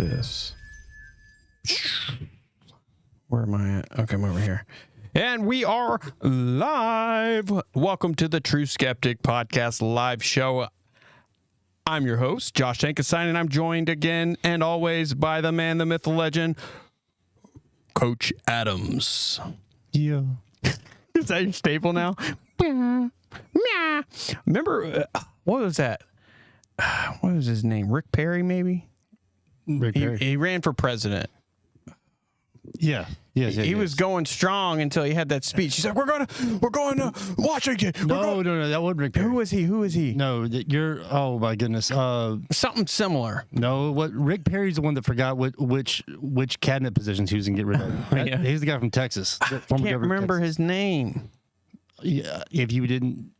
this. Where am I at? Okay, I'm over here. And we are live. Welcome to the Tru-Skeptic Podcast live show. I'm your host, Josh Tankestein, and I'm joined again and always by the man, the myth, the legend, Coach Adams. Yeah. Is that your staple now? Remember, what was that? What was his name? Rick Perry, maybe? Rick Perry. He ran for president. Yeah. Yes, he was going strong until he had that speech. He said, "We're going to Washington." No, that wasn't Rick Perry. Who was he? No, you're. Oh my goodness. Something similar. No, what Rick Perry's the one that forgot which cabinet positions he was gonna get rid of. Yeah. He's the guy from Texas. I can't remember his name. Yeah, if you didn't.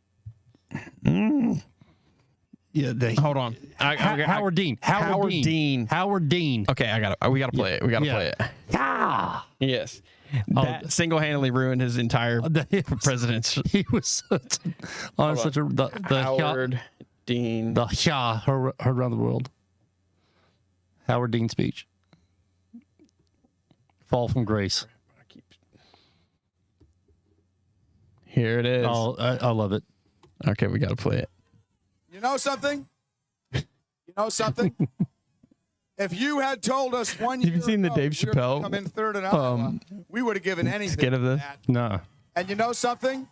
Yeah, hold on. Howard Dean. Howard Dean. Okay, we gotta play it. Play it. Yeah. Yes. That single-handedly ruined his entire presidency. He was such a Howard Dean. The heard around the world. Howard Dean speech. Fall from grace. Here it is. Oh, I love it. Okay, we gotta play it. You know something? If you had told us 1 year Have you seen the ago Dave we were gonna Chappelle come in third in Iowa, we would have given anything skit of for this? that. No. And you know something?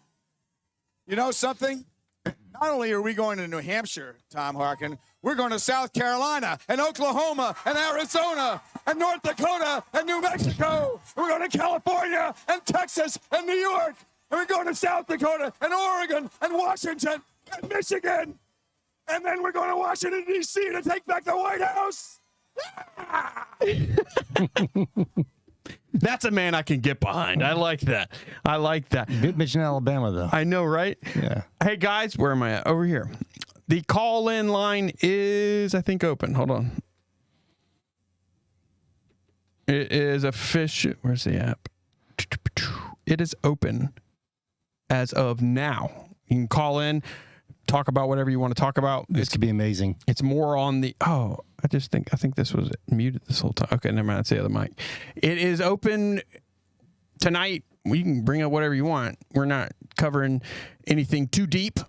Not only are we going to New Hampshire, Tom Harkin, we're going to South Carolina and Oklahoma and Arizona and North Dakota and New Mexico. We're going to California and Texas and New York. And we're going to South Dakota and Oregon and Washington and Michigan. And then we're going to Washington, D.C. to take back the White House. That's a man I can get behind. I like that. Michigan, Alabama, though. I know, right? Yeah. Hey, guys, where am I at? Over here. The call-in line is, I think, open. Hold on. It is official. Where's the app? It is open as of now. You can call in, talk about whatever you want to talk about. This could be amazing. It's more on the, I think this was muted this whole time. Okay, never mind. That's the other mic. It is open tonight. You can bring up whatever you want. We're not covering anything too deep,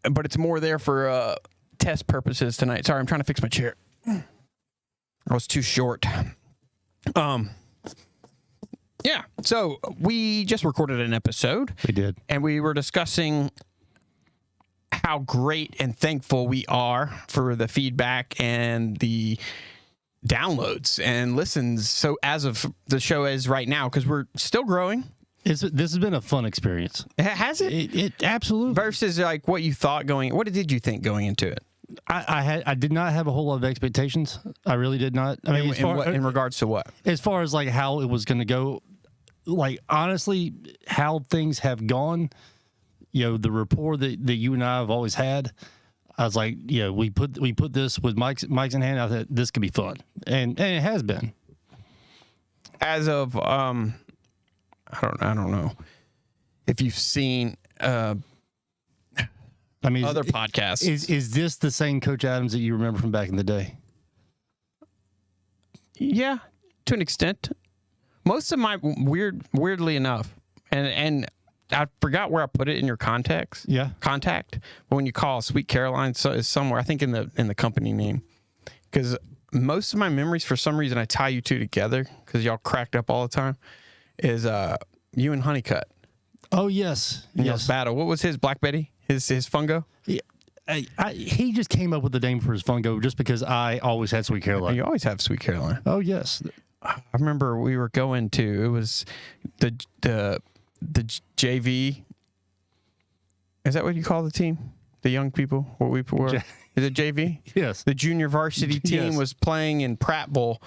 but it's more there for test purposes tonight. Sorry, I'm trying to fix my chair. I was too short. Yeah, so we just recorded an episode. We did. And we were discussing how great and thankful we are for the feedback and the downloads and listens. So as of the show is right now, because we're still growing. This has been a fun experience. Has it? It absolutely. Versus like what you thought what did you think going into it? I did not have a whole lot of expectations. I really did not. I mean, in regards to what? As far as like how it was going to go, like honestly, how things have gone. The rapport that you and I have always had, I was like, we put this with mics in hand. I thought this could be fun, and it has been. As of I don't know if you've seen other podcasts. Is this the same Coach Adams that you remember from back in the day? Yeah, to an extent. Most of my weirdly enough, and I forgot where I put it in your contact. But when you call Sweet Caroline, is somewhere I think in the company name, because most of my memories for some reason I tie you two together because y'all cracked up all the time. Is you and Honeycutt? Oh yes, Yes. Battle. What was his Black Betty? His fungo? Yeah. He just came up with the name for his fungo just because I always had Sweet Caroline. You always have Sweet Caroline. Oh yes. I remember we were going to. It was the JV. Is that what you call the team? The young people? What we were? Is it JV? Yes. The junior varsity team Yes. was playing in Prattville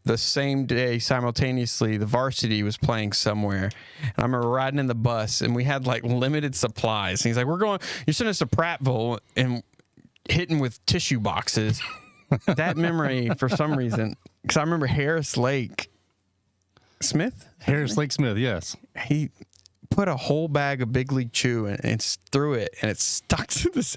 the same day simultaneously. The varsity was playing somewhere. And I remember riding in the bus and we had like limited supplies. And he's like, you're sending us to Prattville and hitting with tissue boxes. That memory, for some reason, because I remember Harris Lake Smith, yes. he put a whole bag of Big League Chew and threw it, and it stuck to this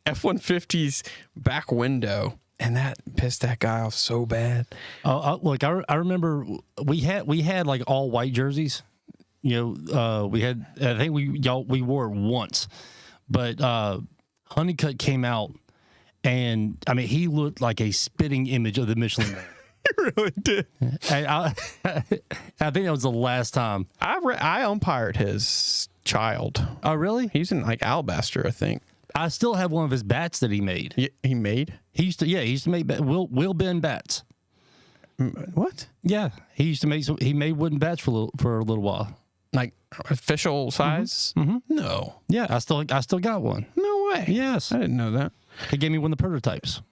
F-150's back window. And that pissed that guy off so bad. Look, I remember we had like all white jerseys. You know, we had, I think we wore it once, but Honeycutt came out, and I mean, he looked like a spitting image of the Michelin Man. He really did. And I think that was the last time I umpired his child. Oh, really? He's in like Alabaster, I think. I still have one of his bats that he made. He made? He used to make Will Ben bats. What? Yeah, he used to make he made wooden bats for a little while. Like official size? Mm-hmm. No. Yeah, I still got one. No way. Yes, I didn't know that. He gave me one of the prototypes.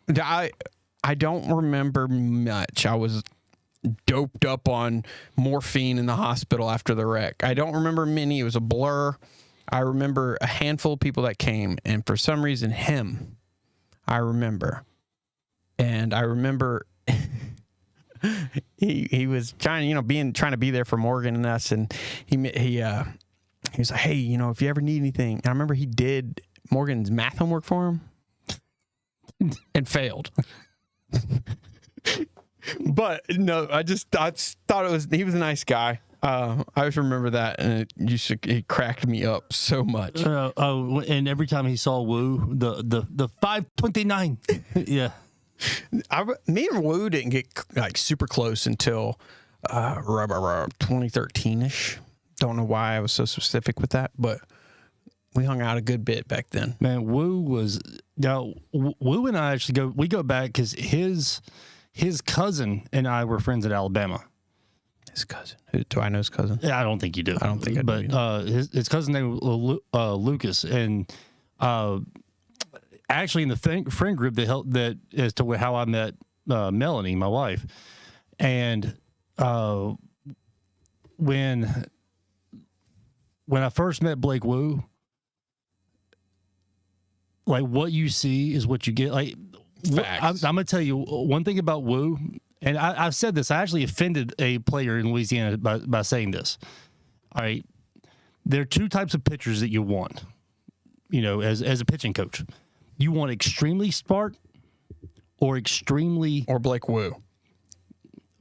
I don't remember much. I was doped up on morphine in the hospital after the wreck. I don't remember many. It was a blur. I remember a handful of people that came, and for some reason, him, I remember. And I remember he was trying to be there for Morgan and us, and he was like, hey, if you ever need anything. And I remember he did Morgan's math homework for him and failed. But no, I thought he was a nice guy. I just remember that, and it cracked me up so much. And every time he saw Woo, the 529, yeah. Me and Woo didn't get like super close until 2013ish. Don't know why I was so specific with that, but we hung out a good bit back then. Man, Woo and I actually go back because his cousin and I were friends at Alabama. His cousin? Do I know his cousin? Yeah, I don't think you do. I don't think I do. But his cousin named Lucas, and actually in the friend group that helped that as to how I met Melanie, my wife, and when I first met Blake Woo, like what you see is what you get. Like, I'm gonna tell you one thing about Woo. And I've said this. I actually offended a player in Louisiana by saying this. All right. There are two types of pitchers that you want, as a pitching coach. You want extremely smart or Blake Woo.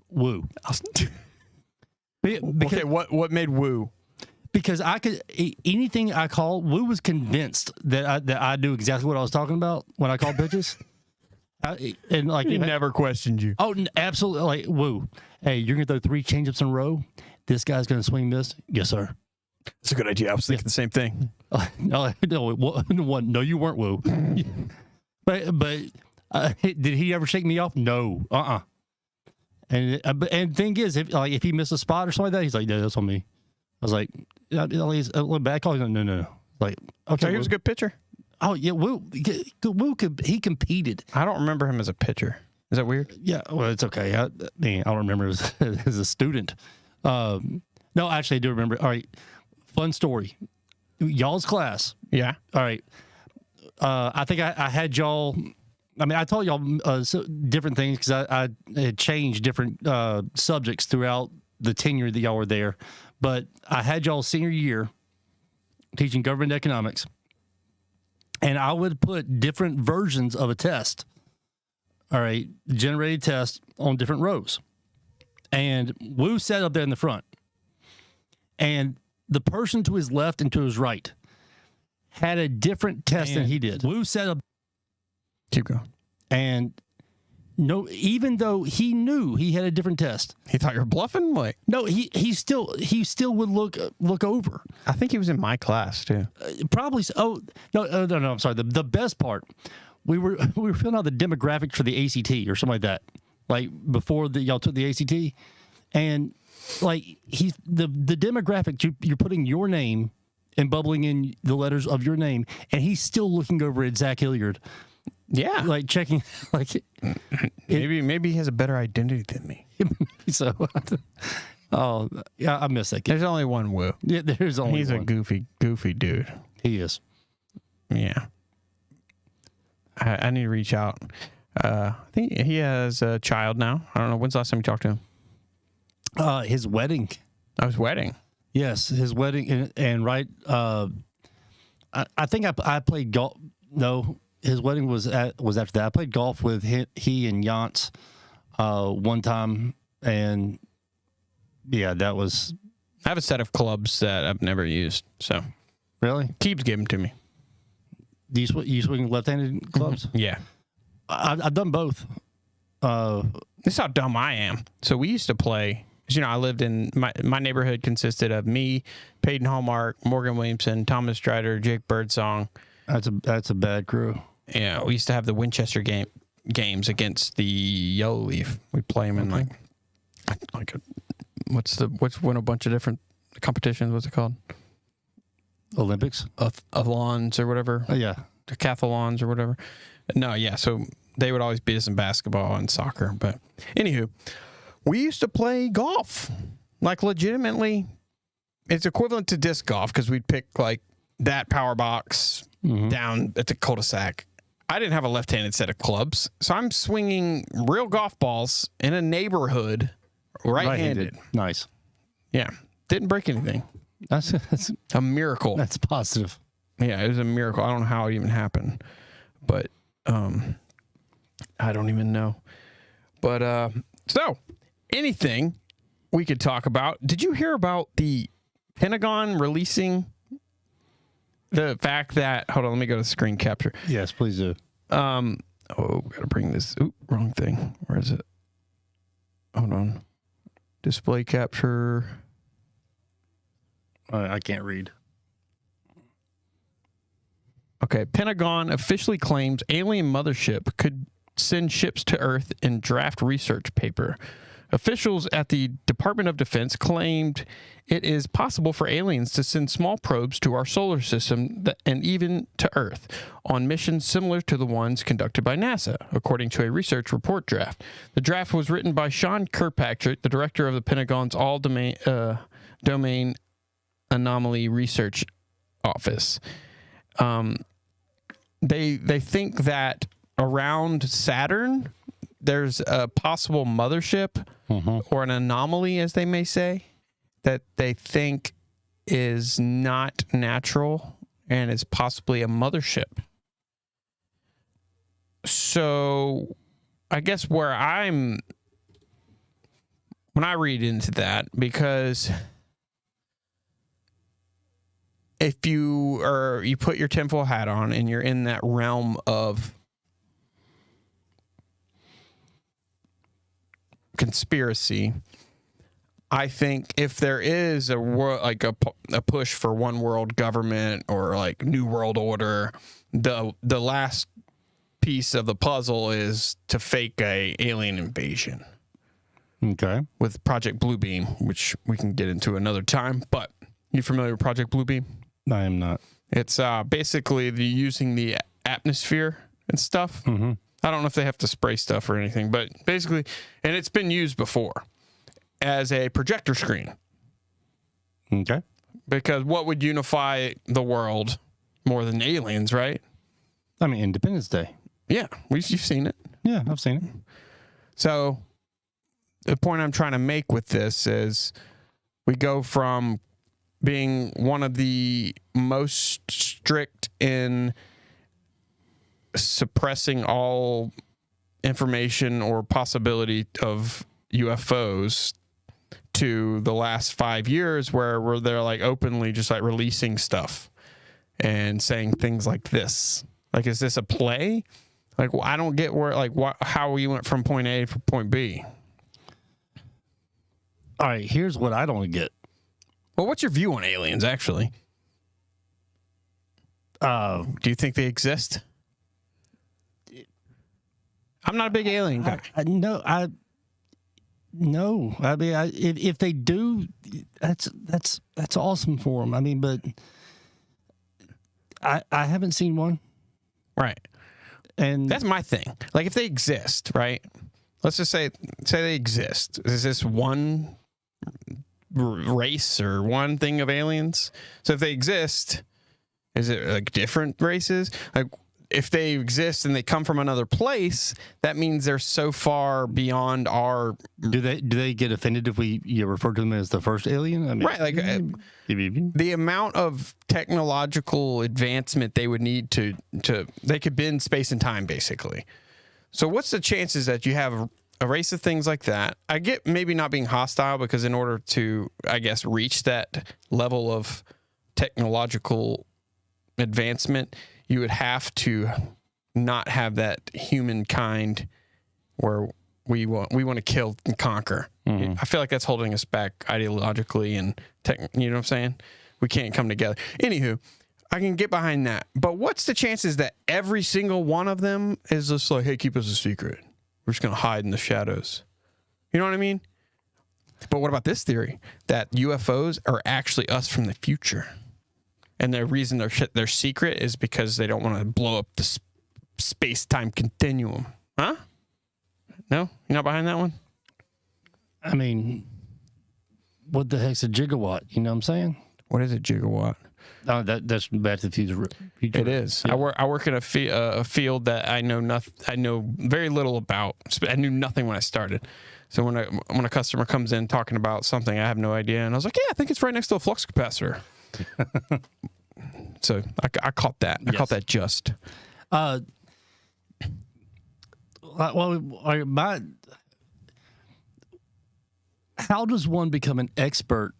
Woo. Okay, what made Woo? Because anything I call, Woo was convinced that I knew exactly what I was talking about when I called pitches. And like he never questioned you. Oh, absolutely. Like, Woo, hey, you're gonna throw 3 changeups in a row. This guy's gonna swing miss. Yes, sir. That's a good idea. I was thinking the same thing. No, you weren't, Woo. but did he ever shake me off? No. And the thing is, if he missed a spot or something like that, he's like, no, that's on me. I was like, he's a little bad call. He's like, no. Like, okay, so he was a good pitcher. Oh yeah, Woo he competed. I don't remember him as a pitcher. Is that weird? Yeah, well, it's okay. I don't remember as a student. No, actually, I do remember. All right, fun story. Y'all's class. Yeah. All right. I think I had y'all. I mean, I told y'all different things because I had changed different subjects throughout the tenure that y'all were there. But I had y'all senior year teaching government economics. And I would put different versions of a test, all right, generated test on different rows. And Woo sat up there in the front. And the person to his left and to his right had a different test than he did. Woo sat up. Keep going. And no, even though he knew he had a different test. He thought you were bluffing? Like, no, he still would look over. I think he was in my class too. Probably. Oh no, I'm sorry. The best part, we were filling out the demographics for the ACT or something like that. Like before y'all took the ACT, and like the demographic you're putting your name and bubbling in the letters of your name, and he's still looking over at Zach Hilliard. Yeah, like checking, like maybe he has a better identity than me. So, oh yeah, I miss that kid. There's only one Woo. Yeah, there's only. He's one. a goofy dude. He is. Yeah. I need to reach out. I think he has a child now. I don't know. When's the last time you talked to him? His wedding. Oh, his wedding. Yes, his wedding, and right. I think I played golf. No. his wedding was after that. I played golf with he and Yance one time, and yeah, that was. I have a set of clubs that I've never used. So really, Keebs gave them to me. Do you swing left-handed clubs? Yeah, I've done both. This is how dumb I am. So we used to play. You know, I lived in my neighborhood consisted of me, Peyton Hallmark, Morgan Williamson, Thomas Strider, Jake Birdsong. That's a bad crew. Yeah, we used to have the Winchester games against the Yellow Leaf. We'd play them in like what's won a bunch of different competitions. What's it called? Olympics? Athlons or whatever. Oh, yeah. Decathlons or whatever. No, yeah. So they would always beat us in basketball and soccer. But anywho, we used to play golf. Like legitimately, it's equivalent to disc golf because we'd pick like that power box down at the cul-de-sac. I didn't have a left-handed set of clubs, so I'm swinging real golf balls in a neighborhood right-handed. Nice. Yeah. Didn't break anything. That's a miracle. That's positive. Yeah, it was a miracle. I don't know how it even happened, but I don't even know. But so anything we could talk about. Did you hear about the Pentagon releasing the fact that, hold on, let me go to screen capture. Yes, please do. Gotta bring this. Oop, wrong thing. Where is it? Hold on. Display capture. I can't read. Okay. Pentagon officially claims Alien Mothership could send ships to Earth in draft research paper. Officials at the Department of Defense claimed it is possible for aliens to send small probes to our solar system and even to Earth on missions similar to the ones conducted by NASA, according to a research report draft. The draft was written by Sean Kirkpatrick, the director of the Pentagon's All-Domain Anomaly Research Office. They think that around Saturn, there's a possible mothership or an anomaly, as they may say, that they think is not natural and is possibly a mothership. So I guess when I read into that, because if you put your tinfoil hat on and you're in that realm of conspiracy, I think if there is a push for one world government or like new world order, the last piece of the puzzle is to fake a alien invasion. Okay. With Project Bluebeam, which we can get into another time. But you familiar with Project Bluebeam? I am not. It's basically using the atmosphere and stuff. I don't know if they have to spray stuff or anything, but basically, and it's been used before as a projector screen. Okay. Because what would unify the world more than aliens, right? I mean, Independence Day. Yeah, you've seen it. Yeah, I've seen it. So the point I'm trying to make with this is we go from being one of the most strict in suppressing all information or possibility of UFOs to the last 5 years where they're like openly just like releasing stuff and saying things like this. Like, is this a play? Like, well, I don't get how we went from point A to point B. All right, here's what I don't get. Well, what's your view on aliens, actually? Do you think they exist? I'm not a big alien guy. No. I mean, if they do, that's awesome for them. I mean, but I haven't seen one. Right. And that's my thing. Like, if they exist, right? Let's just say they exist. Is this one race or one thing of aliens? So if they exist, is it like different races? Like, if they exist and they come from another place, that means they're so far beyond our. Do they get offended if you refer to them as the first alien? I mean, right, like the amount of technological advancement they would need to they could bend space and time basically. So what's the chances that you have a race of things like that? I get maybe not being hostile because in order to, I guess, reach that level of technological advancement, you would have to not have that humankind where we want to kill and conquer. Mm-hmm. I feel like that's holding us back ideologically and you know what I'm saying? We can't come together. Anywho, I can get behind that. But what's the chances that every single one of them is just like, hey, keep us a secret. We're just going to hide in the shadows. You know what I mean? But what about this theory that UFOs are actually us from the future? And the reason they're secret is because they don't want to blow up the space-time continuum. Huh? No? You're not behind that one? I mean, what the heck's a gigawatt? You know what I'm saying? What is a gigawatt? Oh, that's Back to the Future. It is. Yeah. I work in a field that I know very little about. I knew nothing when I started. So when a customer comes in talking about something, I have no idea. And I was like, yeah, I think it's right next to a flux capacitor. So I caught that. I caught that just. How does one become an expert?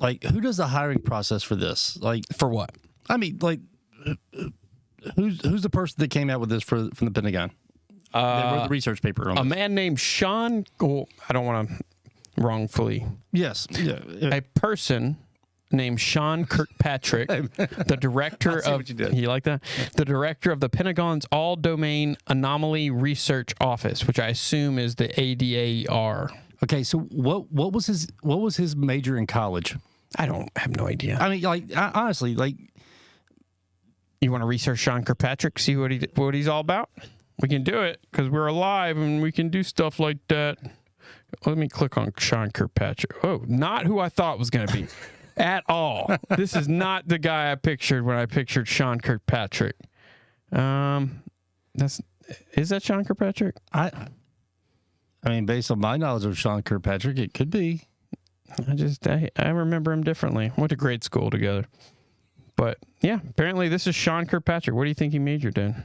Like, who does the hiring process for this? Like, for what? I mean, like, who's the person that came out with this from the Pentagon? They wrote the research paper on a man named Sean. Oh, I don't want to wrongfully. Yes. Yeah. A person named Sean Kirkpatrick, the director of. You like that? The director of the Pentagon's All Domain Anomaly Research Office, which I assume is the ADAR. Okay, so what was his major in college? I have no idea. I mean, like, honestly, like, you want to research Sean Kirkpatrick, see what he's all about? We can do it because we're alive and we can do stuff like that. Let me click on Sean Kirkpatrick. Oh, not who I thought was going to be at all. This is not the guy I pictured when I pictured Sean Kirkpatrick. Is that Sean Kirkpatrick? I mean, based on my knowledge of Sean Kirkpatrick, it could be. I remember him differently. Went to grade school together. But, yeah, apparently this is Sean Kirkpatrick. What do you think he majored in?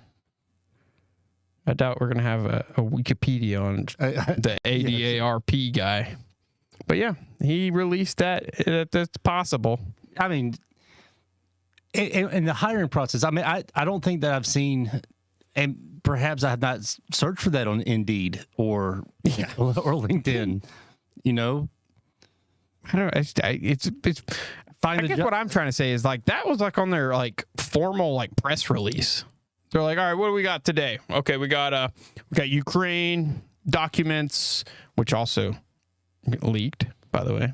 I doubt we're going to have a Wikipedia on the ADARP guy. But, yeah, he released that. That's possible. I mean, in the hiring process, I mean, I don't think that I've seen, and perhaps I have not searched for that on Indeed or LinkedIn, you know? I don't know. I guess what I'm trying to say is like that was like on their like formal like press release. They're like, all right, what do we got today? Okay, we got Ukraine documents, which also leaked, by the way.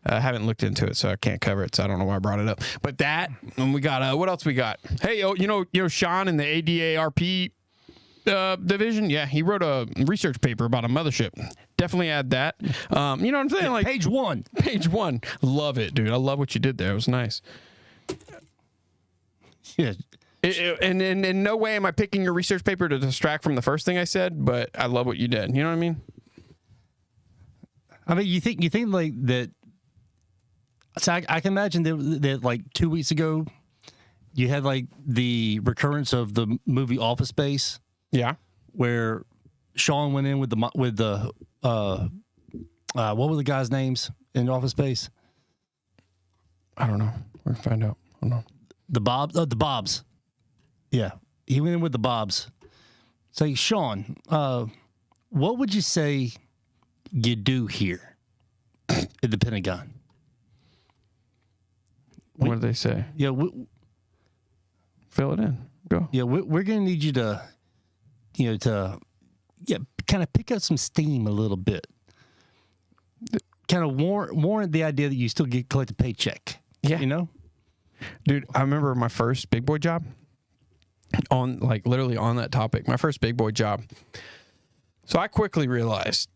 I haven't looked into it, so I can't cover it. So I don't know why I brought it up. But that, and we got what else we got? Hey, you know Sean in the ADARP division, yeah, he wrote a research paper about a mothership. Definitely add that. You know what I'm saying? Like page one. Love it, dude. I love what you did there. It was nice. Yeah. And in no way am I picking your research paper to distract from the first thing I said, but I love what you did. You know what I mean? I mean, you think like that. So I can imagine that like 2 weeks ago, you had like the recurrence of the movie Office Space. Yeah, where Sean went in with the what were the guys' names in Office Space? I don't know. We're gonna find out. I don't know. The Bobs. Yeah, he went in with the Bobs. Say, Sean, what would you say you do here at the Pentagon? What did they say? Yeah, fill it in. Go. Yeah, we're gonna need you to, kind of pick up some steam a little bit. Kind of warrant the idea that you still collect a paycheck. Yeah, you know, dude. I remember my first big boy job. On like literally on that topic, my first big boy job. So I quickly realized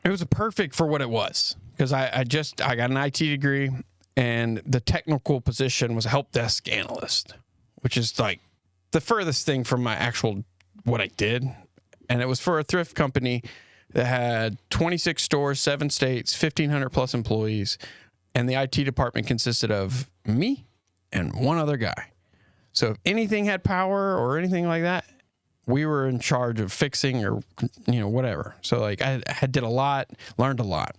it was perfect for what it was because I got an IT degree. And the technical position was a help desk analyst, which is like the furthest thing from my actual what I did, and it was for a thrift company that had 26 stores, 7 states, 1,500 plus employees, and the IT department consisted of me and one other guy. So if anything had power or anything like that, we were in charge of fixing or, whatever. So like I did a lot, learned a lot.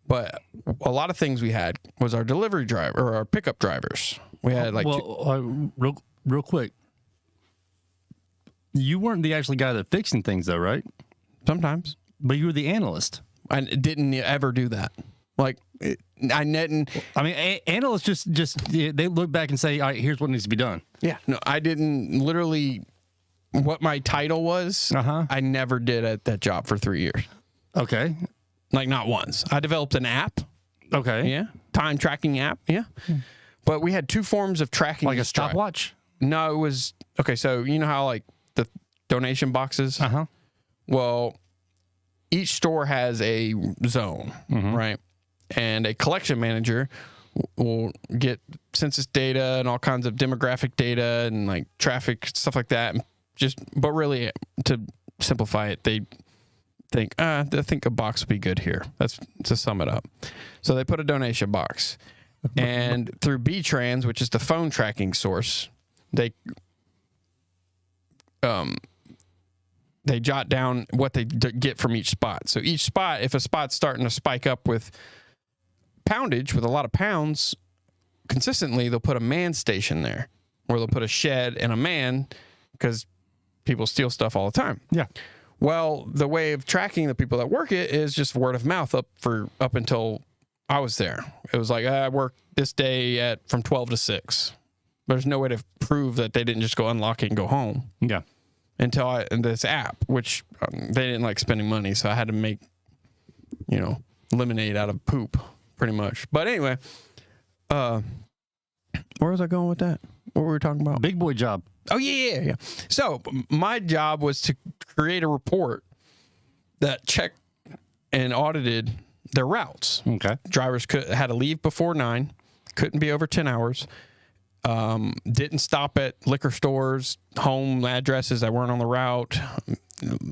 But a lot of things we had was our delivery driver or our pickup drivers. We had real quick. You weren't the actual guy that fixing things though, right? Sometimes. But you were the analyst. I didn't ever do that. Like I didn't. I mean, analysts just they look back and say, "All right, here's what needs to be done." Yeah, no, I didn't. Literally, what my title was, I never did at that job for 3 years. Okay, like not once. I developed an app. Okay, yeah, time tracking app. Yeah, but we had 2 forms of tracking. Like a stopwatch. No, it was okay. So you know how like the donation boxes. Well, each store has a zone, right? And a collection manager will get census data and all kinds of demographic data and like traffic, stuff like that. But really, to simplify it, they think, I think a box would be good here. That's to sum it up. So they put a donation box. And through B-Trans, which is the phone tracking source, they jot down what they get from each spot. So each spot, if a spot's starting to spike up with poundage, with a lot of pounds, consistently, they'll put a man station there, or they'll put a shed and a man, because people steal stuff all the time. Yeah. Well, the way of tracking the people that work it is just word of mouth up until I was there. It was like, I worked this day from 12 to 6. There's no way to prove that they didn't just go unlock it and go home. Yeah. Until this app, which they didn't like spending money, so I had to make, lemonade out of poop, pretty much. But anyway, where was I going with that? What were we talking about? Big boy job. Oh, yeah. So my job was to create a report that checked and audited their routes. Okay. Drivers had to leave before 9, couldn't be over 10 hours. Didn't stop at liquor stores, home addresses that weren't on the route,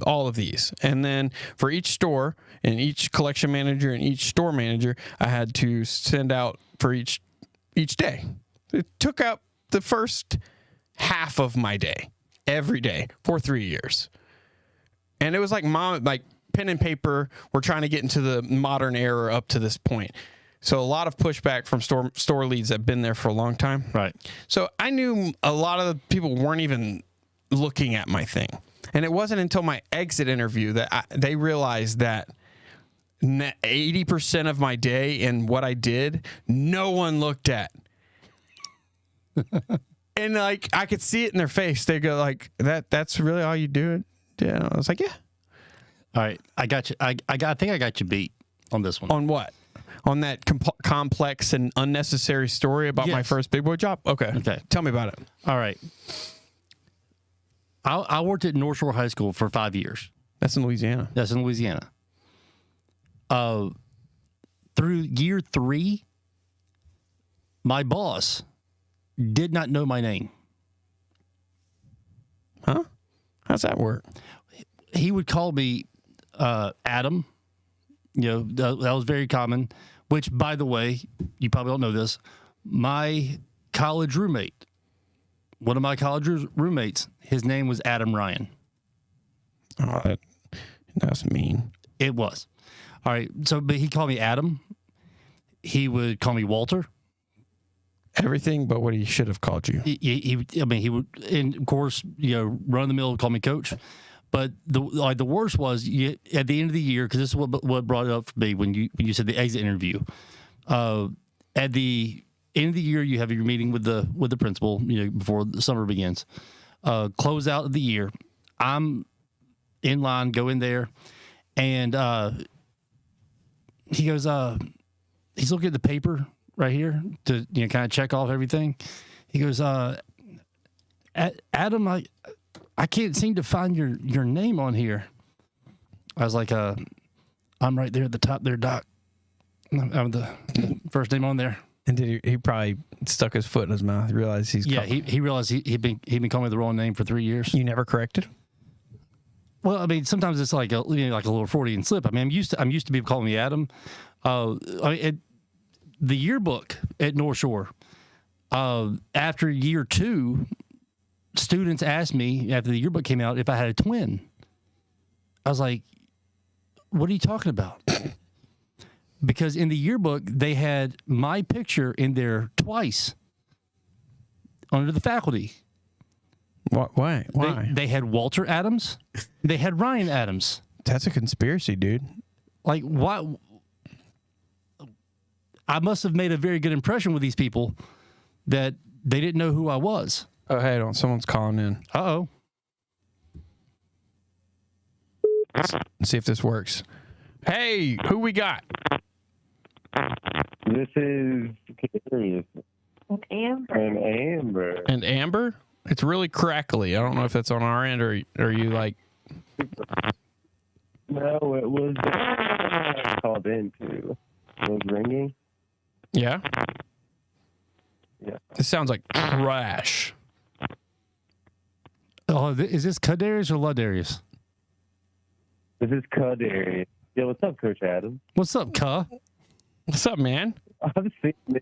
all of these. And then for each store and each collection manager and each store manager, I had to send out for each day. It took up the first half of my day, every day for 3 years. And it was like pen and paper. We're trying to get into the modern era up to this point. So a lot of pushback from store leads that have been there for a long time. Right. So I knew a lot of the people weren't even looking at my thing. And it wasn't until my exit interview that they realized that 80% of my day and what I did, no one looked at. And like, I could see it in their face. They go like, that's really all you do? Yeah. I was like, yeah. All right. I got you. I think I got you beat on this one. On what? On that complex and unnecessary story about my first big boy job? Okay. Tell me about it. All right. I worked at North Shore High School for 5 years. That's in Louisiana. Through year 3, my boss did not know my name. Huh? How's that work? He would call me Adam. That was very common, which, by the way, you probably don't know this. My college roommate, one of my college roommates, his name was Adam Ryan. Oh, that's mean. It was. All right. So, but he called me Adam. He would call me Walter. Everything but what he should have called you. He would, and of course, run of the mill, call me Coach. But the worst was at the end of the year, because this is what brought it up for me when you said the exit interview. At the end of the year, you have your meeting with the principal, before the summer begins. Close out of the year, I'm in line, go in there, and he goes, he's looking at the paper right here to kind of check off everything. He goes, Adam, I can't seem to find your name on here. I was like, I'm right there at the top there, Doc. I'm the first name on there. And did he probably stuck his foot in his mouth. He realized he realized he'd been calling me the wrong name for 3 years. You never corrected him? Well, I mean, sometimes it's like a little Freudian slip. I mean, I'm used to people calling me Adam. The yearbook at North Shore, after year 2, students asked me after the yearbook came out if I had a twin. I was like, what are you talking about? Because in the yearbook, they had my picture in there twice under the faculty. Why? They had Walter Adams. They had Ryan Adams. That's a conspiracy, dude. Like, what? I must have made a very good impression with these people that they didn't know who I was. Oh, hey, someone's calling in. Uh-oh. Let's see if this works. Hey, who we got? This is Amber. And Amber? It's really crackly. I don't know if that's on our end or are you like... No, it was called in to. It was ringing. Yeah? Yeah. This sounds like trash. Oh, is this Kadarius or Ladarius? This is Kadarius. Yeah, what's up, Coach Adam? What's up, Ka? What's up, man? I've seen the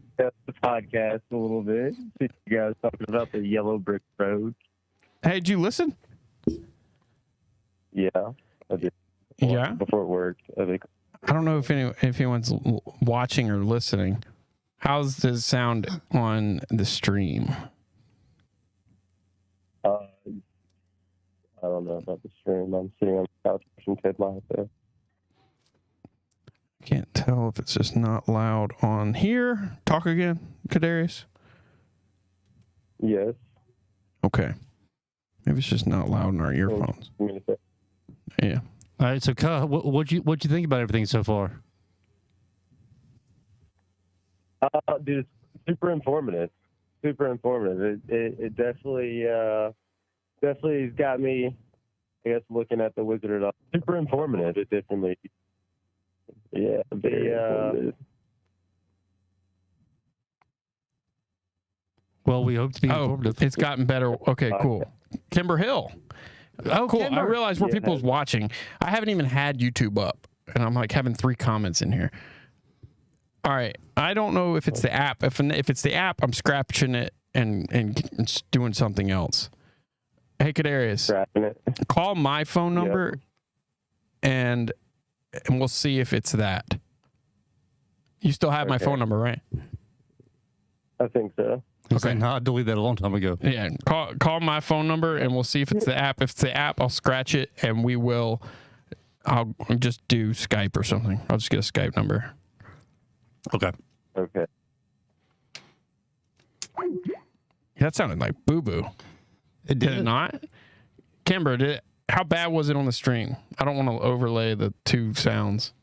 podcast a little bit. See you guys talking about the yellow brick road. Hey, did you listen? Yeah, I did. Yeah? Before it worked, I think. I don't know if anyone's watching or listening. How's this sound on the stream? I don't know about the stream. I'm sitting on the couch watching Ted Lasso. Can't tell if it's just not loud on here. Talk again, Kadarius. Yes. Okay. Maybe it's just not loud in our earphones. Yeah. All right, so Ka, what'd you think about everything so far? Dude, it's super informative. Super informative. It definitely has got me, I guess, looking at the Wizard of Oz. Super informative. It definitely, yeah. Well, we hope to be informative. It's gotten better. Okay, cool. Kimber Hill. Oh, cool. Kimber. I realize where people's watching. I haven't even had YouTube up, and I'm like having 3 comments in here. All right. I don't know if it's the app. If it's the app, I'm scratching it and doing something else. Hey, Kadarius, call my phone number, and we'll see if it's that. You still have my phone number, right? I think so. Okay, no, I deleted that a long time ago. Yeah, call my phone number, and we'll see if it's the app. If it's the app, I'll scratch it, and I'll just do Skype or something. I'll just get a Skype number. Okay. That sounded like boo-boo. It did it not? Kimber, how bad was it on the stream? I don't want to overlay the 2 sounds.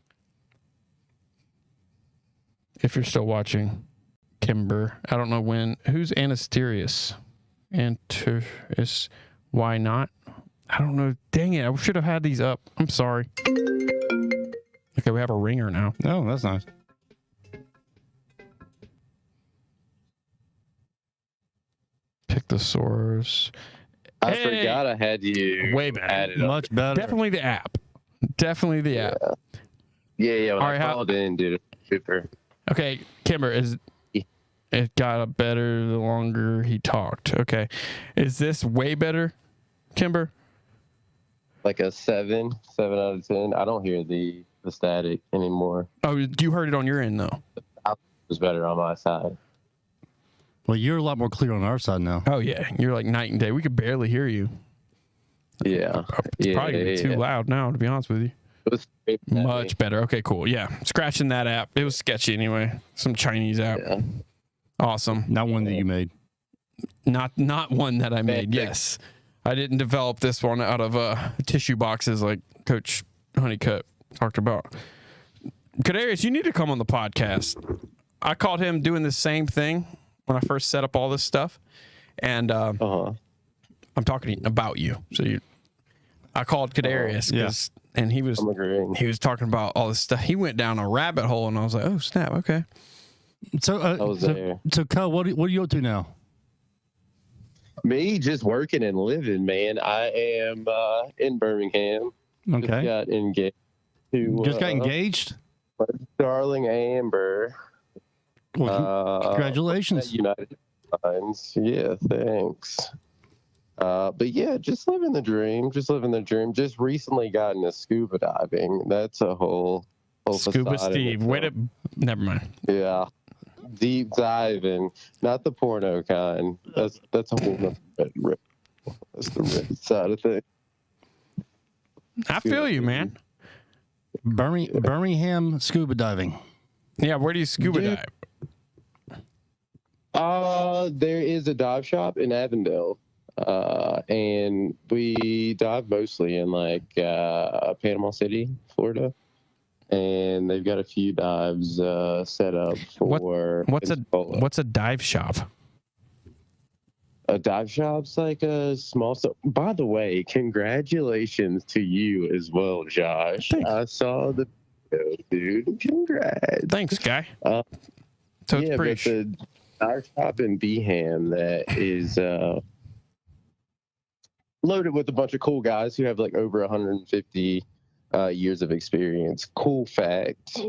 If you're still watching, Kimber. I don't know when. Who's Anasterius? Why not? I don't know. Dang it. I should have had these up. I'm sorry. Okay, we have a ringer now. Oh, that's nice. Pick the source. I forgot I had you way better. Much better. Definitely the app. Definitely the app. Yeah. When I called in, dude, super. Okay, Kimber, it got better the longer he talked. Okay. Is this way better, Kimber? Like a 7 out of 10. I don't hear the static anymore. Oh, you heard it on your end, though. It was better on my side. Well, you're a lot more clear on our side now. Oh, yeah. You're like night and day. We could barely hear you. Yeah. It's probably going to be too loud now, to be honest with you. It was much better. Okay, cool. Yeah. Scratching that app. It was sketchy anyway. Some Chinese app. Yeah. Awesome. Not one that you made. Not one that I made. Yes. I didn't develop this one out of tissue boxes like Coach Honeycutt talked about. Kadarius, you need to come on the podcast. I caught him doing the same thing when I first set up all this stuff. And I'm talking about you. So I called Kadarius and he was talking about all this stuff. He went down a rabbit hole and I was like, oh snap, okay. So, I was there. So, Kyle, what are you up to now? Me, just working and living, man. I am in Birmingham. Okay. Just got engaged to. Just got engaged? Darling Amber. Well, congratulations. United Airlines. Yeah, thanks. But yeah, just living the dream. Just recently got into scuba diving. That's a whole Scuba Steve. Wait a, never mind. Yeah. Deep diving, not the porno kind. That's a whole nother rip. That's the rip side of things. I feel you, man. Birmingham scuba diving. Yeah, where do you scuba dive? There is a dive shop in Avondale, and we dive mostly in like Panama City, Florida, and they've got a few dives set up for. What's a dive shop? A dive shop's like a small. So, by the way, congratulations to you as well, Josh. Thanks. I saw the video, dude. Congrats. Thanks, guy. So it's yeah, pretty. but the dive shop in Birmingham that is loaded with a bunch of cool guys who have like over 150 years of experience. Cool fact: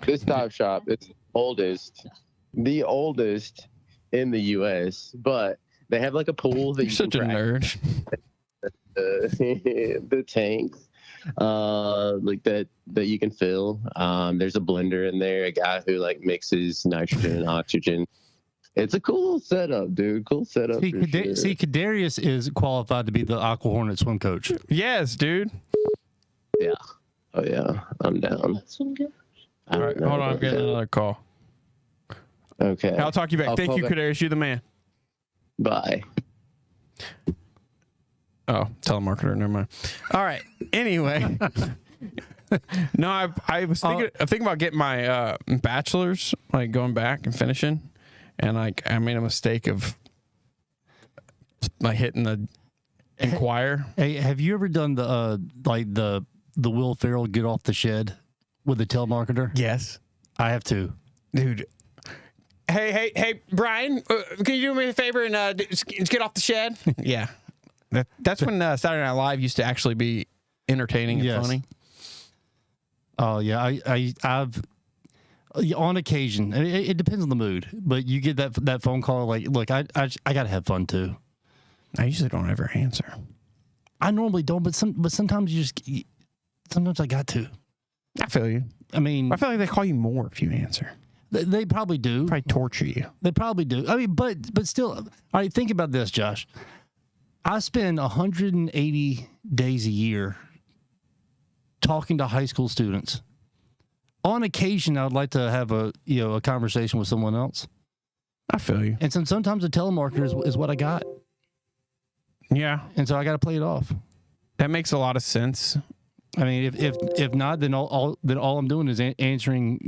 this dive shop is the oldest in the U.S., but they have like a pool that You're such a nerd. The tanks like that you can fill. There's a blender in there, a guy who like mixes nitrogen and oxygen. It's a cool setup, dude. Cool setup. See, Kadarius is qualified to be the Aqua Hornet swim coach. Yes, dude. Yeah. Oh yeah, I'm down. All right, hold on. I'm getting another call. Okay. I'll talk you back. Thank you, Kadarius. You're the man. Bye. Oh, telemarketer. Never mind. All right. Anyway. No, I was thinking about getting my bachelor's, like going back and finishing, and like I made a mistake of like hitting the inquire. Hey, have you ever done the the Will Ferrell get off the shed with the telemarketer? Yes, I have too, dude. Hey, Brian, can you do me a favor and just get off the shed? Yeah, that's when Saturday Night Live used to actually be entertaining and funny. Oh yeah, I've on occasion. It depends on the mood, but you get that phone call like, look, I gotta have fun too. I usually don't ever answer. I normally don't, but sometimes sometimes I got to. I feel you. I mean, I feel like they call you more if you answer. They probably do. Probably torture you. They probably do. I mean, but still, all right, think about this, Josh. I spend 180 days a year talking to high school students. On occasion, I would like to have a conversation with someone else. I feel you. And sometimes a telemarketer is what I got. Yeah. And so I got to play it off. That makes a lot of sense. I mean, if not, then all I'm doing is answering,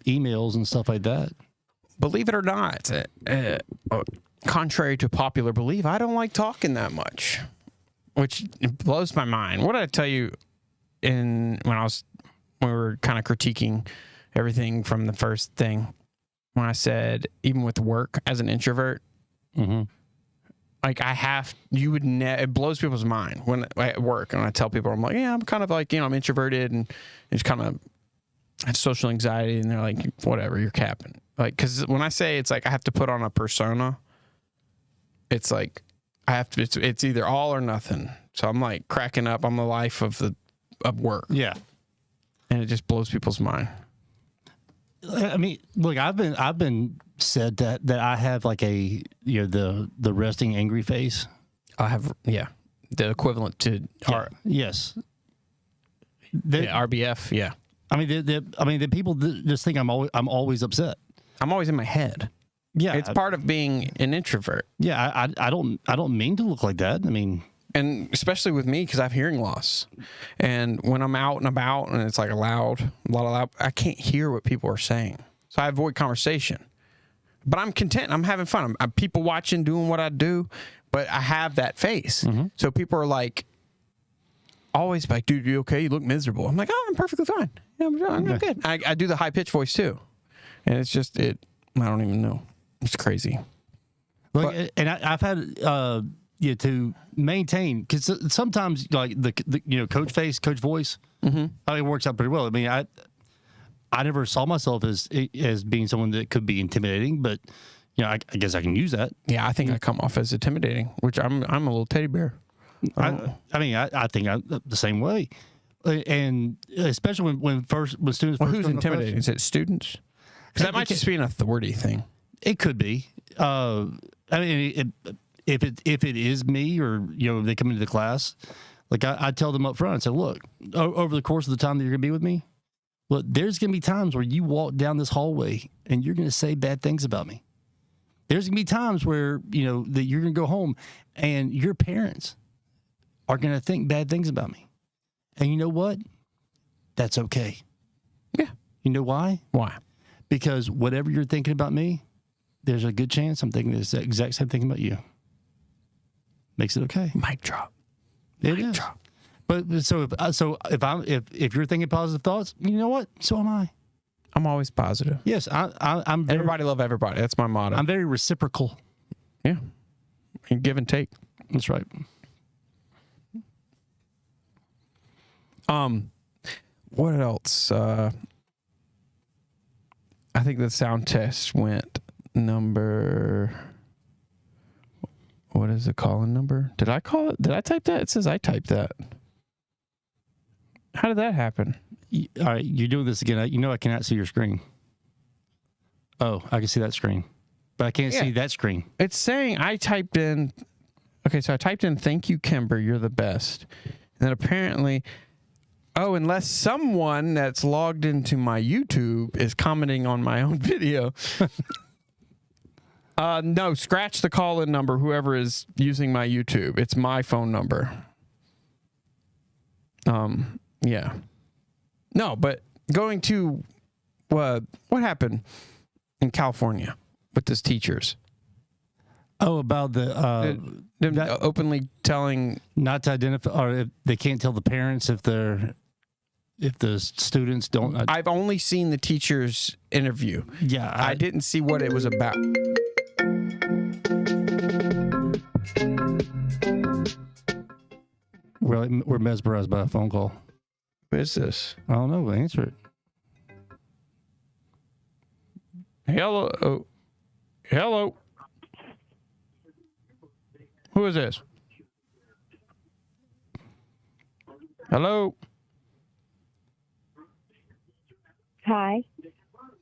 emails and stuff like that. Believe it or not, contrary to popular belief, I don't like talking that much, which blows my mind. What did I tell you when we were kind of critiquing everything from the first thing? When I said, even with work as an introvert, like it blows people's mind when at work, and I tell people, I'm like, yeah, I'm kind of like, I'm introverted and just kind of have social anxiety, and they're like, whatever, you're capping. Like, because when I say it's like I have to put on a persona, it's like it's either all or nothing. So I'm like cracking up on the life of work. Yeah, and it just blows people's mind. I mean, look, I've been said that I have like the resting angry face. I have the equivalent to yes, RBF. Yeah, I mean the people just think I'm always upset. I'm always in my head. Yeah, it's part of being an introvert. Yeah, I don't mean to look like that. I mean, and especially with me, because I have hearing loss, and when I'm out and about and it's like a lot of loud, I can't hear what people are saying, so I avoid conversation. But I'm content. I'm having fun. I'm people watching, doing what I do, but I have that face. So people are like, always like, dude, you okay? You look miserable. I'm like, oh, I'm perfectly fine. Yeah, I'm good. I do the high pitch voice too. And it's just, I don't even know. It's crazy. Look, and I've had, to maintain, because sometimes like the coach face, coach voice, it works out pretty well. I mean, I never saw myself as being someone that could be intimidating, but I guess I can use that. Yeah, I think I come off as intimidating, which I'm a little teddy bear. I think I'm the same way, and especially when students. Well, who's intimidating? Is it students? Because that might just be an authority thing. It could be. I mean, if it is me or they come into the class, like I tell them up front. I say, look, over the course of the time that you're gonna be with me, look, there's gonna be times where you walk down this hallway and you're gonna say bad things about me. There's gonna be times where that you're gonna go home and your parents are gonna think bad things about me, and you know what? That's okay. Yeah. You know why? Why? Because whatever you're thinking about me, there's a good chance I'm thinking the exact same thing about you. Makes it okay. Mic drop. Mic drop. But if you're thinking positive thoughts, you know what? So am I. I'm always positive. Yes, I'm. Everybody love everybody. That's my motto. I'm very reciprocal. Yeah. And give and take. That's right. What else? I think the sound test went number. What is the call-in number? Did I call it? Did I type that? It says I typed that. How did that happen? All right, you're doing this again. I cannot see your screen. Oh, I can see that screen, but I can't see that screen. It's saying I typed in. Okay, so I typed in "Thank you, Kimber. You're the best," and then apparently. Oh, unless someone that's logged into my YouTube is commenting on my own video. No, scratch the call-in number, whoever is using my YouTube. It's my phone number. Yeah. No, but going to what happened in California with those teachers? Oh, about them openly telling not to identify, or if they can't tell the parents if the students don't. I've only seen the teacher's interview. Yeah, I didn't see what it was about. We're mesmerized by a phone call. What is this? I don't know. Answer it. Hello. Oh. Hello. Who is this? Hello. Hi.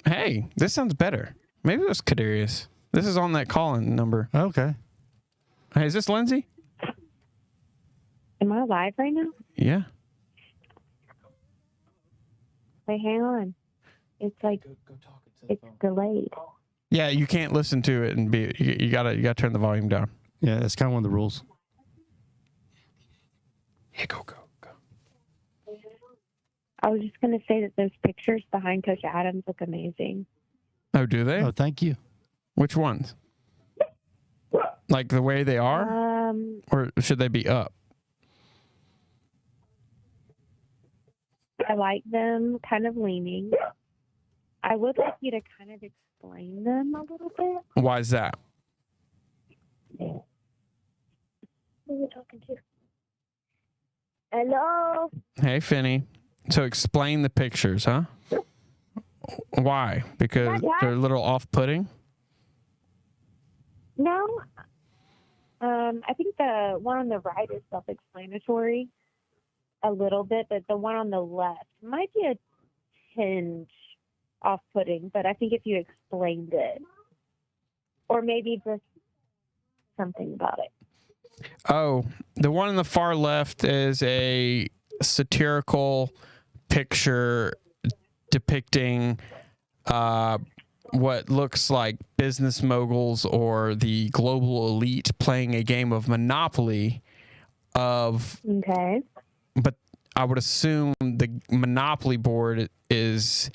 Hey, this sounds better. Maybe it was Kadarius. This is on that call-in number. Okay. Hey, is this Lindsay? Am I live right now? Yeah. Wait, hang on. It's like it's delayed. Yeah, you can't listen to it and be. You gotta turn the volume down. Yeah, that's kind of one of the rules. Yeah, go. I was just gonna say that those pictures behind Coach Adams look amazing. Oh, do they? Oh, thank you. Which ones? Like the way they are, or should they be up? I like them kind of leaning. I would like you to kind of explain them a little bit. Why is that? Who are you talking to? Hello? Hey, Finny. So explain the pictures, huh? Why? Because they're a little off-putting? No. I think the one on the right is self-explanatory a little bit, but the one on the left might be a tinge off-putting, but I think if you explained it, or maybe just something about it. Oh, the one on the far left is a satirical picture depicting what looks like business moguls or the global elite playing a game of Monopoly Okay. But I would assume the Monopoly board is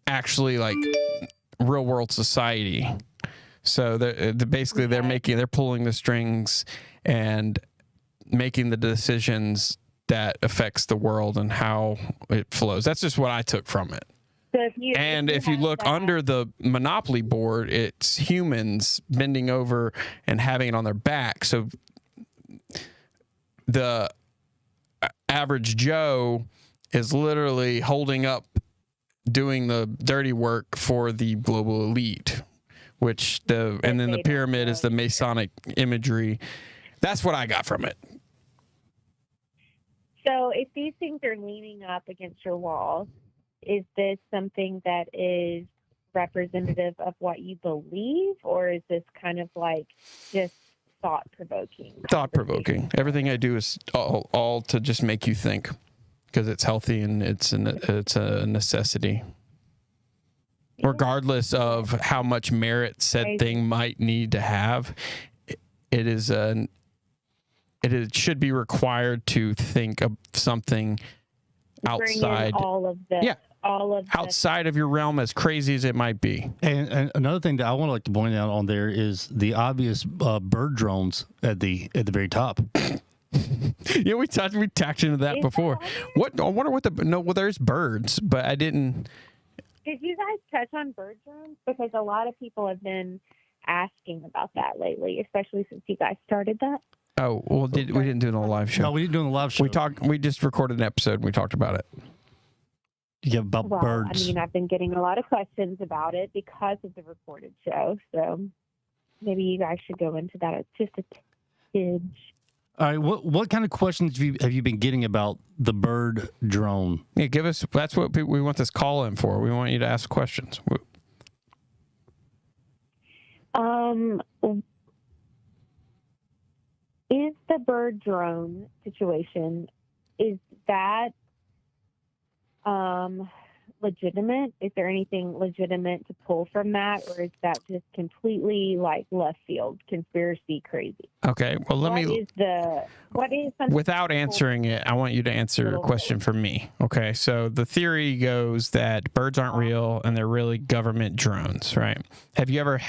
actually like real world society. So they're pulling the strings and making the decisions that affects the world and how it flows. That's just what I took from it. So if you look under the monopoly board, it's humans bending over and having it on their back. So the average Joe is literally holding up, doing the dirty work for the global elite, and then the pyramid is the Masonic imagery. That's what I got from it. So if these things are leaning up against your wall, is this something that is representative of what you believe, or is this kind of like just thought-provoking? Thought-provoking. Everything I do is all to just make you think, because it's healthy and it's a necessity. Regardless of how much merit said thing might need to have, it should be required to think of something outside. Outside of your realm, as crazy as it might be. And another thing that I want to point out on there is the obvious bird drones at the very top. Yeah, we tacked into that before. What? I wonder what there's birds, but I didn't. Did you guys touch on bird drones? Because a lot of people have been asking about that lately, especially since you guys started that. Oh, well, we didn't do it on the live show. No, we didn't do it on the live show. We just recorded an episode and we talked about it. Yeah, about birds. I mean, I've been getting a lot of questions about it because of the recorded show, so maybe you guys should go into that. It's just a tidge. All right, what kind of questions have you been getting about the bird drone? Yeah, give us. That's what we want this call in for. We want you to ask questions. Is the bird drone situation, is that legitimate? Is there anything legitimate to pull from that, or is that just completely like left field conspiracy crazy? Okay, well what is without answering it, I want you to answer a question for me. Okay, so the theory goes that birds aren't real and they're really government drones, right? Have you ever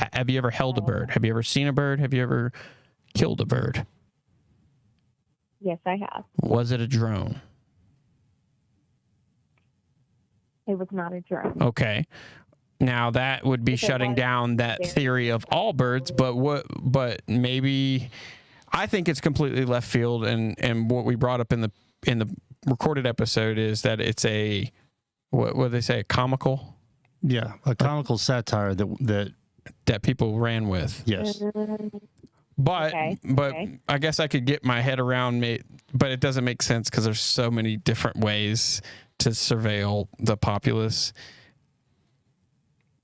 held a bird? Have you ever seen a bird? Have you ever killed a bird? Yes, I have. Was it a drone? It was not a drone. Okay. Now that would be shutting down that theory of all birds, but maybe I think it's completely left field, and what we brought up in the recorded episode is that it's a what do they say, a comical? Yeah, a comical satire that people ran with. Yes. But I guess I could get my head around but it doesn't make sense because there's so many different ways to surveil the populace.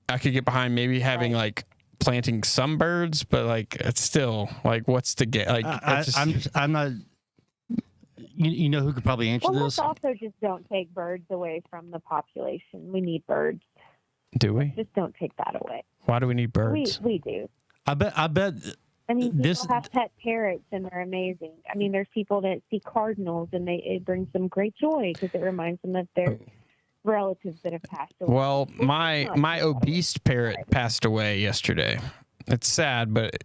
I could get behind maybe having like planting some birds, but like it's still like what's to get like. I'm not. You know who could probably answer this? Let's also just don't take birds away from the population. We need birds. Do we? Just don't take that away. Why do we need birds? We do. I bet. I mean, people have pet parrots, and they're amazing. I mean, there's people that see cardinals, and it brings them great joy because it reminds them of their relatives that have passed away. Well, my obese parrot passed away yesterday. It's sad, but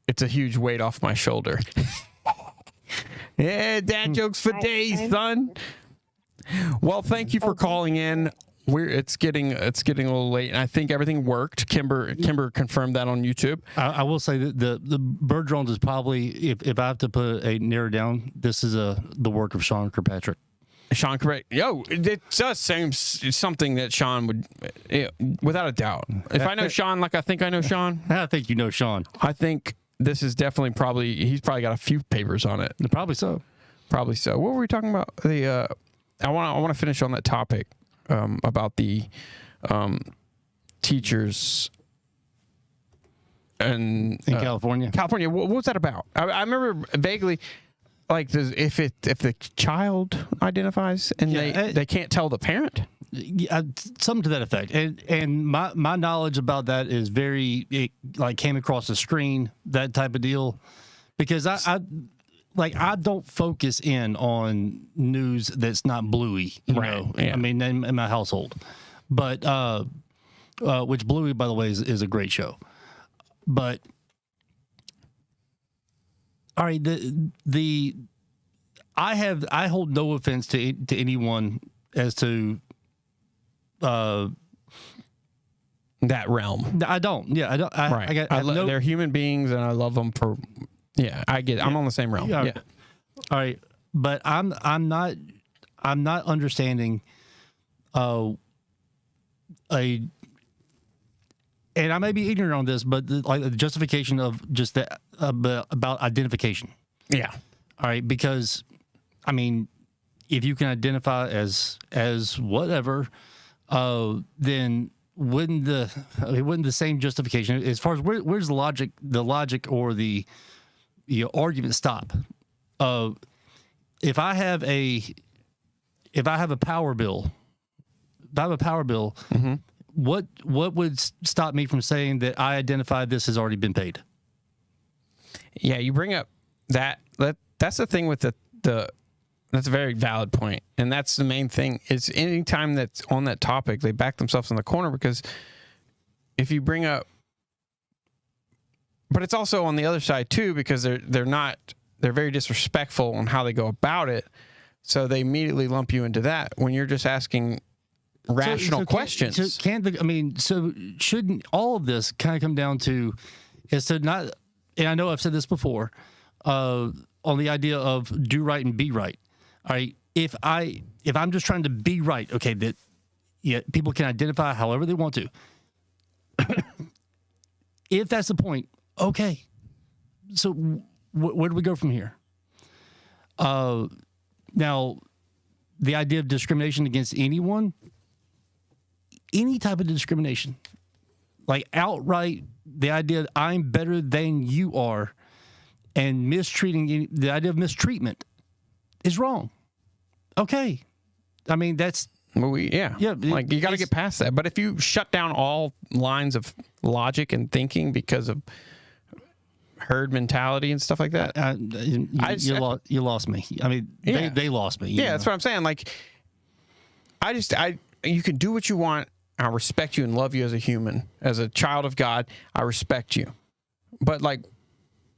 it's a huge weight off my shoulder. Yeah, dad jokes for days, son. Well, thank you for calling in. It's getting a little late, and I think everything worked. Kimber confirmed that on YouTube. I will say that the bird drones is probably, if I have to put a narrow down, this is the work of Sean Kirkpatrick. Sean Kirkpatrick, it does seem something that Sean would, without a doubt. If I know Sean like I think I know Sean, I think you know Sean. I think this is definitely he's probably got a few papers on it. Probably so. Probably so. What were we talking about? I want to finish on that topic. About the teachers in California. California, what was that about? I remember vaguely, like, if the child identifies and they can't tell the parent. Something to that effect, and my knowledge about that is it came across the screen, that type of deal, because I don't focus in on news that's not Bluey, you know. Yeah. I mean, in my household, but which Bluey, by the way, is a great show. But all right, I hold no offense to anyone as to that realm. I don't. Yeah, I don't. They're human beings, and I love them for. Yeah, I get it. I'm on the same realm. Yeah. All right, but I'm not understanding and I may be ignorant on this, but the justification of just that about identification. Yeah. All right, because I mean, if you can identify as whatever, then wouldn't the same justification as far as where's the logic or the argument stop? If I have a power bill, Mm-hmm. what would stop me from saying that I identify this has already been paid? Yeah, you bring up that's the thing with the that's a very valid point, and that's the main thing. Is anytime that's on that topic, they back themselves in the corner, because if you bring up, but it's also on the other side too, because they're very disrespectful on how they go about it, so they immediately lump you into that when you're just asking rational questions. So shouldn't all of this kind of come down to is to not, and I know I've said this before, on the idea of do right and be right. All right, if I'm just trying to be right, okay, that people can identify however they want to. If that's the point, okay. So where do we go from here? Now, the idea of discrimination against anyone, any type of discrimination, like outright, the idea that I'm better than you are, and mistreating, the idea of mistreatment is wrong. Okay. I mean, that's... Like, you got to get past that. But if you shut down all lines of logic and thinking because of herd mentality and stuff like that, you lost me. I mean, they lost me. Yeah, that's what I'm saying. Like, you can do what you want. I respect you and love you as a human, as a child of God. I respect you. But like,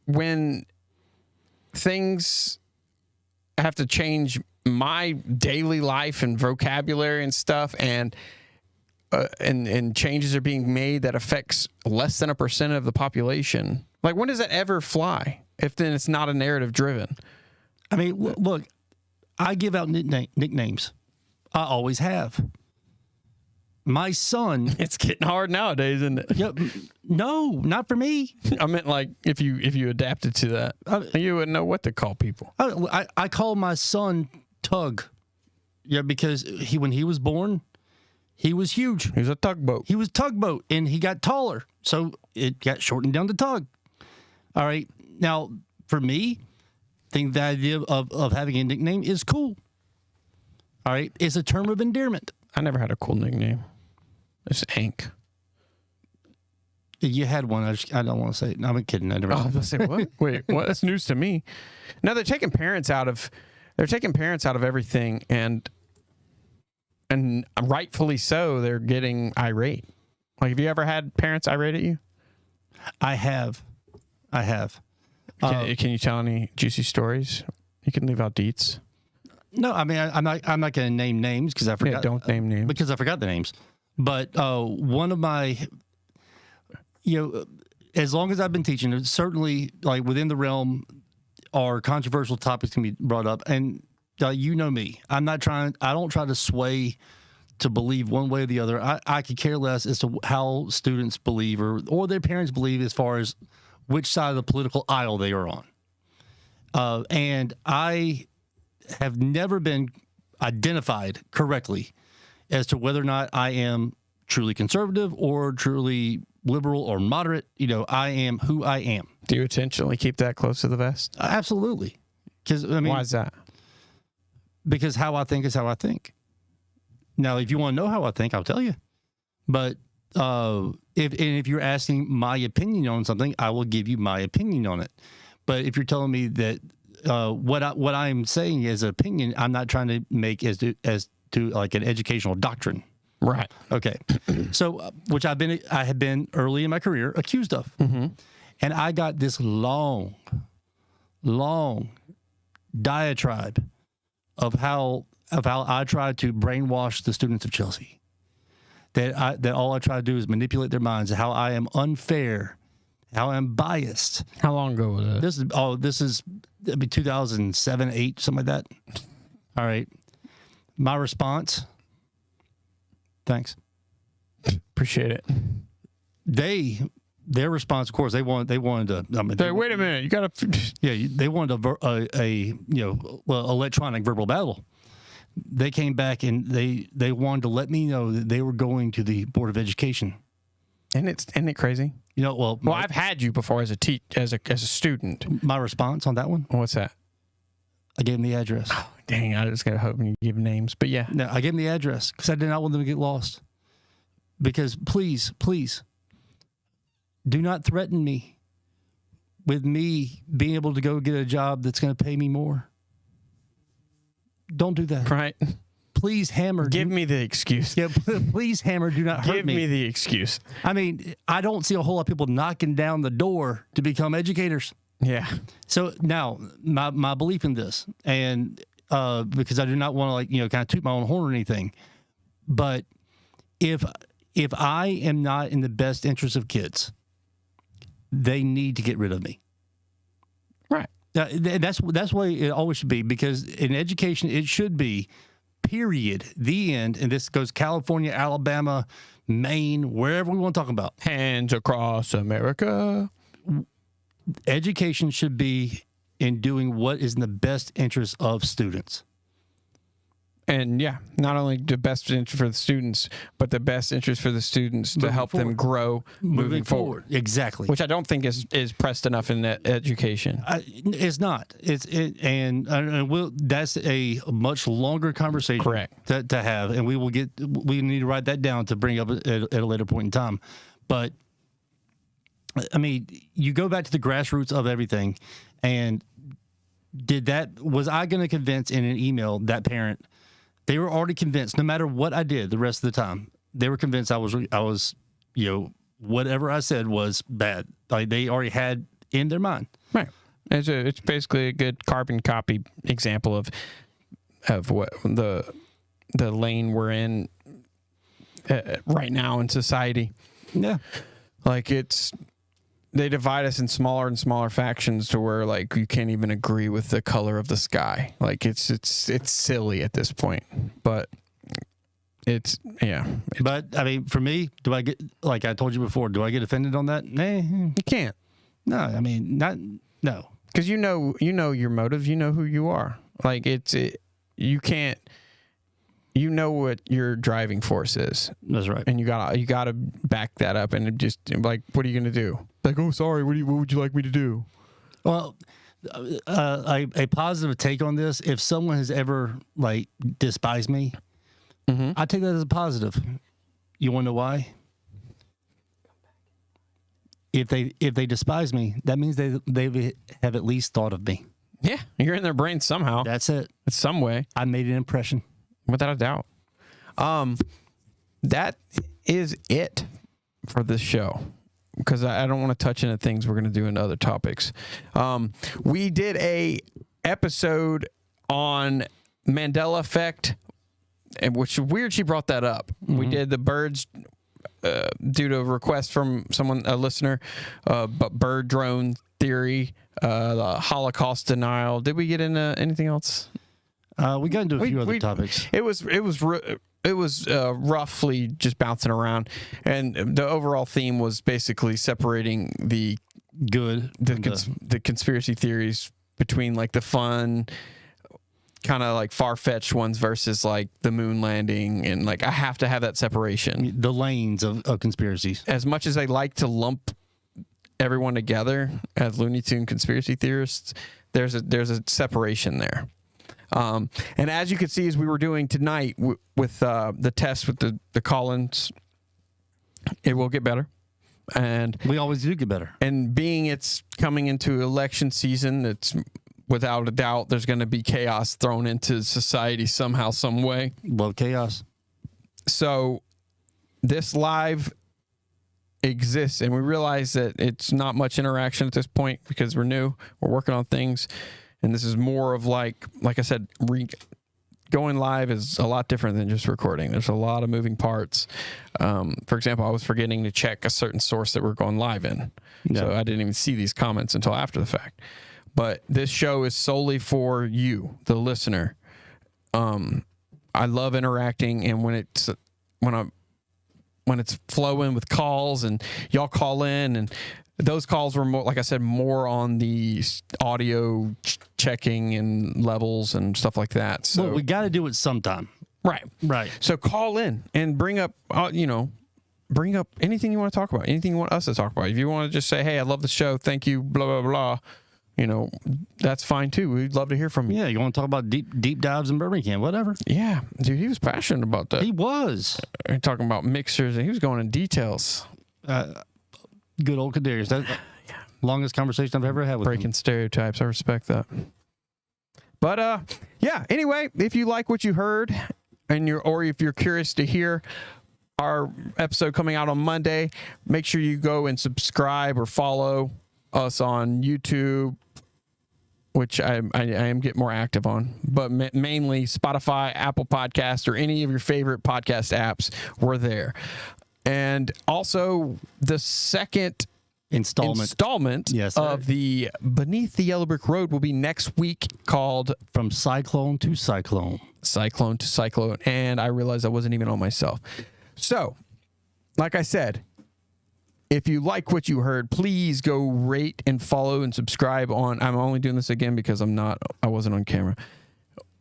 when things have to change my daily life and vocabulary and stuff, and changes are being made that affects less than 1% of the population, like, when does that ever fly? If then it's not a narrative driven. I mean, look, I give out nicknames. I always have. My son. It's getting hard nowadays, isn't it? Yeah, no, not for me. I meant like if you adapted to that, you wouldn't know what to call people. I call my son Tug. Yeah, because when he was born, he was huge. He was a tugboat. He was tugboat, and he got taller, so it got shortened down to Tug. All right. Now, for me, I think the idea of having a nickname is cool. All right. It's a term of endearment. I never had a cool nickname. It's Hank. You had one. I don't want to say it. No, I'm kidding. I never. I was going to say, what? Wait, what? That's news to me. No, they're taking parents out of everything, and rightfully so. They're getting irate. Like, have you ever had parents irate at you? I have. Can you tell any juicy stories? You can leave out deets. No, I mean, I'm not going to name names because I forgot. Yeah, don't name names because I forgot the names. But one of my, as long as I've been teaching, certainly like within the realm, are controversial topics can be brought up. And you know me, I don't try to sway to believe one way or the other. I could care less as to how students believe or their parents believe as far as which side of the political aisle they are on. And I have never been identified correctly as to whether or not I am truly conservative or truly liberal or moderate. I am who I am. Do you intentionally keep that close to the vest? Absolutely. Because why is that? Because how I think is how I think. Now, if you want to know how I think, I'll tell you. But if you're asking my opinion on something, I will give you my opinion on it. But if you're telling me that what I'm saying is opinion, I'm not trying to make as to like an educational doctrine. Right. Okay. So, which I had been early in my career accused of. Mm-hmm. And I got this long diatribe of how I tried to brainwash the students of Chelsea. That all I try to do is manipulate their minds, how I am unfair, how I'm biased. How long ago was it? This is 2007, 8, something like that. All right. My response, thanks. Appreciate it. Their response, of course, they wanted to. Hey, wait a minute, you got to. Yeah, they wanted a electronic verbal battle. They came back and they wanted to let me know that they were going to the Board of Education. Isn't it crazy? Well, I've had you before as a student. My response on that one? What's that? I gave them the address. Oh, dang, I was going to hope you give names, but yeah. No, I gave them the address because I did not want them to get lost. Because please, do not threaten me with me being able to go get a job that's going to pay me more. Don't do that. Right. Please, Hammer. Give me the excuse. Yeah, please, Hammer, do not hurt me. Give me the excuse. I mean, I don't see a whole lot of people knocking down the door to become educators. Yeah. So now, my belief in this, and because I do not want to kind of toot my own horn or anything, but if I am not in the best interest of kids, they need to get rid of me. Right. That's what it always should be, because in education it should be, period, the end. And this goes California, Alabama, Maine, wherever we want to talk about. Hands across America. Education should be in doing what is in the best interest of students. And yeah, not only the best interest for the students, but the best interest for the students to help them grow moving forward. Exactly. Which I don't think is pressed enough in education. It's not. That's a much longer conversation. Correct. To have, and we need to write that down to bring up at a later point in time. But I mean, you go back to the grassroots of everything, and was I going to convince in an email that parent? They were already convinced, no matter what I did the rest of the time, they were convinced I was, whatever I said was bad. Like, they already had in their mind. Right. It's basically a good carbon copy example of what the lane we're in right now in society. Yeah. Like, they divide us in smaller and smaller factions to where, like, you can't even agree with the color of the sky. Like, it's silly at this point, but But I mean, for me, do I get, like I told you before, do I get offended on that? Nah, you can't. No, I mean, no, because you know your motives, you know who you are. Like, you can't. You know what your driving force is. That's right. And you gotta back that up, and just like, what are you gonna do? Like, oh, sorry, what would you like me to do? Well, a positive take on this, if someone has ever despised me, I take that as a positive. You want to know why? If they despise me, that means they have at least thought of me. Yeah, you're in their brain somehow. That's it. In some way. I made an impression. Without a doubt. That is it for this show, because I don't want to touch into things we're going to do in other topics. We did a episode on Mandela effect, which is weird she brought that up. We did the birds due to a request from a listener, but bird drone theory, the Holocaust denial. Did we get into anything else? We got into a few other topics. It was roughly just bouncing around, and the overall theme was basically separating the conspiracy theories between like the fun, kind of like far-fetched ones versus like the moon landing, and like I have to have that separation. The lanes of conspiracies. As much as I like to lump everyone together as Looney Tune conspiracy theorists, there's a separation there. And as you can see, as we were doing tonight with the test with the call-ins, it will get better. And we always do get better. And being it's coming into election season, it's without a doubt there's going to be chaos thrown into society somehow, some way. Love chaos. So this live exists, and we realize that it's not much interaction at this point because we're new, we're working on things, and this is more of like I said, going live is a lot different than just recording. There's a lot of moving parts. For example, I was forgetting to check a certain source that we're going live in, so I didn't even see these comments until after the fact. But this show is solely for you, the listener. I love interacting, and when it's flowing with calls and y'all call in, and those calls were more, like I said, more on the audio checking and levels and stuff like that. So well, we got to do it sometime. Right. So call in and bring up anything you want to talk about, anything you want us to talk about. If you want to just say, hey, I love the show, thank you, blah, blah, blah, that's fine too. We'd love to hear from you. Yeah, you want to talk about deep dives in Birmingham, whatever. Yeah, dude, he was passionate about that. He was. Talking about mixers, and he was going in details. Good old Kadarius. That longest conversation I've ever had with him. Breaking stereotypes. I respect that. But anyway, if you like what you heard, or if you're curious to hear our episode coming out on Monday, make sure you go and subscribe or follow us on YouTube, which I am getting more active on, but mainly Spotify, Apple Podcasts, or any of your favorite podcast apps. We're there. And also the second installment of the Beneath the Yellow Brick Road will be next week, called From Cyclone to Cyclone. Cyclone to Cyclone. And I realized I wasn't even on myself. So, like I said, if you like what you heard, please go rate and follow and subscribe on. I'm only doing this again because I wasn't on camera,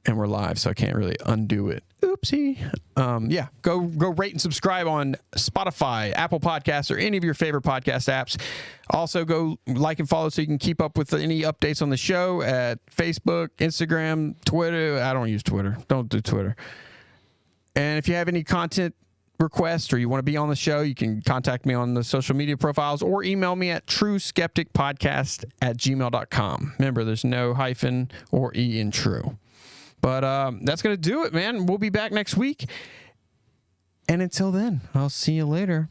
and we're live, so I can't really undo it. Oopsie. Go rate and subscribe on Spotify, Apple Podcasts, or any of your favorite podcast apps. Also, go like and follow so you can keep up with any updates on the show at Facebook, Instagram, Twitter. I don't use Twitter. Don't do Twitter. And if you have any content request or you want to be on the show, you can contact me on the social media profiles or email me at Tru-Skeptic Podcast@gmail.com. Remember, there's no hyphen or E in true. But that's going to do it, man. We'll be back next week. And until then, I'll see you later.